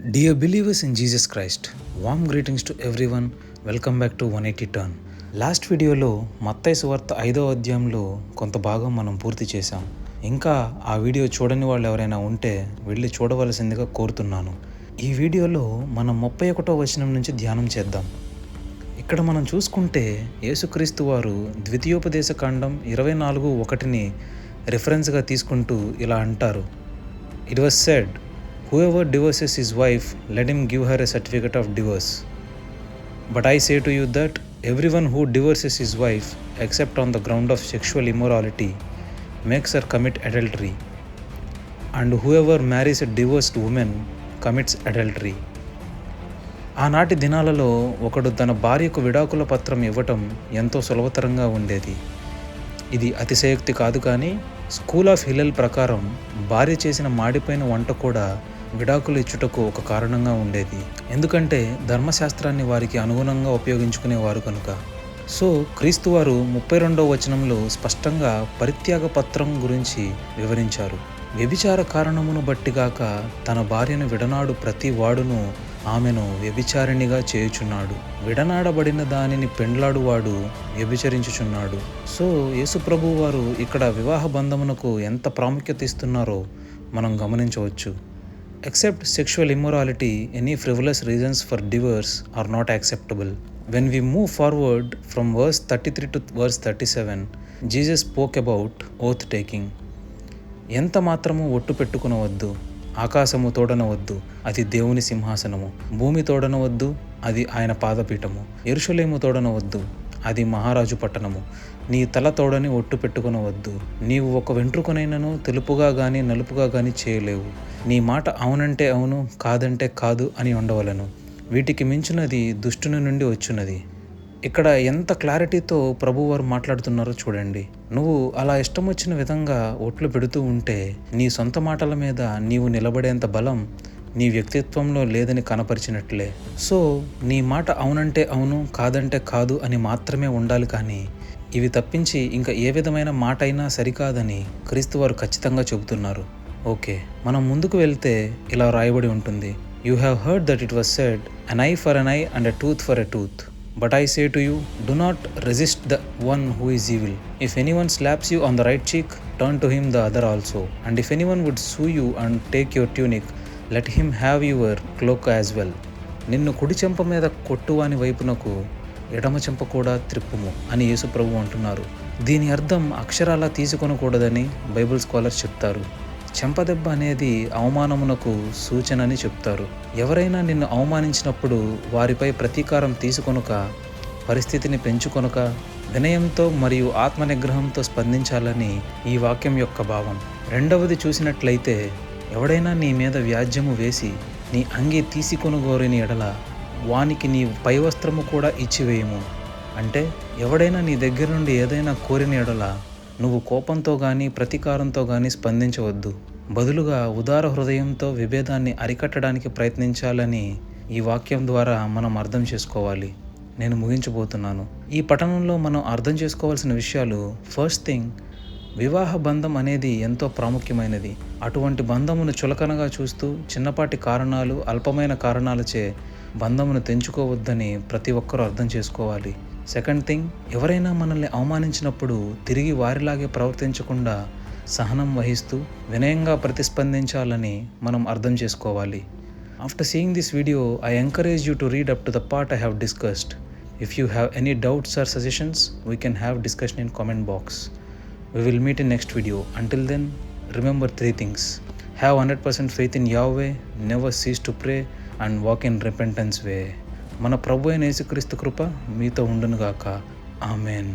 Dear believers in Jesus Christ, warm greetings to everyone. Welcome back to 180 Turn. Last వీడియోలో మత్తయి సువార్త 5వ అధ్యాయంలో కొంత భాగం మనం పూర్తి చేశాం. ఇంకా ఆ వీడియో చూడని వాళ్ళు ఎవరైనా ఉంటే వెళ్ళి చూడవలసిందిగా కోరుతున్నాను. ఈ వీడియోలో మనం 31వ వచనం నుంచి ధ్యానం చేద్దాం. ఇక్కడ మనం చూసుకుంటే యేసుక్రీస్తు వారు ద్వితీయోపదేశ కాండం 24:1ని రిఫరెన్స్గా తీసుకుంటూ ఇలా అంటారు. It was said, whoever divorces his wife, let him give her a certificate of divorce. But I say to you that everyone who divorces his wife, except on the ground of sexual immorality, makes her commit adultery. And whoever marries a divorced woman commits adultery. ఆనాటి దినాలలో ఒకడు తన భార్యకు విడాకుల పత్రం ఇవ్వటం ఎంతో సులభతరంగా ఉండేది. ఇది అతిశయోక్తి కాదు, కానీ స్కూల్ ఆఫ్ హిల్లెల్ ప్రకారం భార్య చేసిన మాడిపోయిన వంట కూడా విడాకులు ఇచ్చుటకు ఒక కారణంగా ఉండేది. ఎందుకంటే ధర్మశాస్త్రాన్ని వారికి అనుగుణంగా ఉపయోగించుకునేవారు కనుక. సో క్రీస్తు వారు 32వ వచనంలో స్పష్టంగా పరిత్యాగ పత్రం గురించి వివరించారు. వ్యభిచార కారణమును బట్టిగాక తన భార్యను విడనాడు ప్రతి వాడును ఆమెను వ్యభిచారిణిగా చేయుచున్నాడు. విడనాడబడిన దానిని పెండ్లాడువాడు వ్యభిచరించుచున్నాడు. సో యేసుప్రభు వారు ఇక్కడ వివాహ బంధమునకు ఎంత ప్రాముఖ్యత ఇస్తున్నారో మనం గమనించవచ్చు. Except sexual immorality, any frivolous reasons for divorce are not acceptable. When we move forward from verse 33 to verse 37, Jesus spoke about oath taking. ఎంత మాత్రము ఒట్టు పెట్టుకునవద్దు, ఆకాశము తోడనవద్దు, అది దేవుని సింహాసనము, భూమి తోడనవద్దు, అది ఆయన పాదపీఠము, యెరూషలేము తోడనవద్దు, అది మహారాజు పట్టణము, నీ తల తోడని ఒట్టు పెట్టుకునవద్దు, నీవు ఒక వెంట్రుకనైనను తెలుపుగా గాని నలుపుగా గాని చేయలేవు, నీ మాట అవునంటే అవును, కాదంటే కాదు అని ఉండవలను, వీటికి మించినది దుష్టుని నుండి వచ్చున్నది. ఇక్కడ ఎంత క్లారిటీతో ప్రభువారు మాట్లాడుతున్నారో చూడండి. నువ్వు అలా ఇష్టం వచ్చిన విధంగా ఒట్లు పెడుతూ ఉంటే నీ సొంత మాటల మీద నీవు నిలబడేంత బలం నీ వ్యక్తిత్వంలో లేదని కనపరిచినట్లే. సో నీ మాట అవునంటే అవును, కాదంటే కాదు అని మాత్రమే ఉండాలి, కానీ ఇవి తప్పించి ఇంకా ఏ విధమైన మాట అయినా సరికాదని క్రీస్తువారు ఖచ్చితంగా చెబుతున్నారు. ఓకే, మనం ముందుకు వెళ్తే ఇలా రాయబడి ఉంటుంది. You have heard that it was said, an eye for an eye and a tooth for a tooth. But I say to you, do not resist the one who is evil. If anyone slaps you on the right cheek, turn to him the other also. And if anyone would sue you and take your tunic, let him have your cloak as well. నిన్ను కుడి చెంప మీద కొట్టువాని వైపునకు ఎడమ చెంప కూడా త్రిప్పుము అని యేసుప్రభు అంటున్నారు. దీని అర్థం అక్షరాలా తీసుకొనకూడదని బైబిల్ స్కాలర్స్ చెప్తారు. చెంపదెబ్బ అనేది అవమానమునకు సూచన అని చెప్తారు. ఎవరైనా నిన్ను అవమానించినప్పుడు వారిపై ప్రతీకారం తీసుకొనక, పరిస్థితిని పెంచుకొనక, వినయంతో మరియు ఆత్మనిగ్రహంతో స్పందించాలని ఈ వాక్యం యొక్క భావం. రెండవది చూసినట్లయితే, ఎవడైనా నీ మీద వ్యాజ్యము వేసి నీ అంగి తీసుకొనుగోరిని ఎడల వానికి నీ పై వస్త్రము కూడా ఇచ్చివేయము. అంటే ఎవడైనా నీ దగ్గర నుండి ఏదైనా కోరిన ఎడల నువ్వు కోపంతో కానీ ప్రతీకారంతో కానీ స్పందించవద్దు. బదులుగా ఉదార హృదయంతో విభేదాన్ని అరికట్టడానికి ప్రయత్నించాలని ఈ వాక్యం ద్వారా మనం అర్థం చేసుకోవాలి. నేను ముగించబోతున్నాను. ఈ పఠనంలో మనం అర్థం చేసుకోవాల్సిన విషయాలు, ఫస్ట్ థింగ్, వివాహ బంధం అనేది ఎంతో ప్రాముఖ్యమైనది. అటువంటి బంధమును చులకనగా చూస్తూ చిన్నపాటి కారణాలు, అల్పమైన కారణాలచే బంధమును తెంచుకోవద్దని ప్రతి ఒక్కరూ అర్థం చేసుకోవాలి. సెకండ్ థింగ్, ఎవరైనా మనల్ని అవమానించినప్పుడు తిరిగి వారిలాగే ప్రవర్తించకుండా సహనం వహిస్తూ వినయంగా ప్రతిస్పందించాలని మనం అర్థం చేసుకోవాలి. After seeing this video, I encourage you to read up to the part I have discussed. If you have any doubts are suggestions, we can have discussion in comment box. We will meet in next video. Until then, remember 3 things. Have 100% faith in Yahweh, never cease to pray, and walk in repentance way. మన ప్రభు అయిన యేసుక్రీస్తు కృప మీతో ఉండునుగాక. ఆమేన్.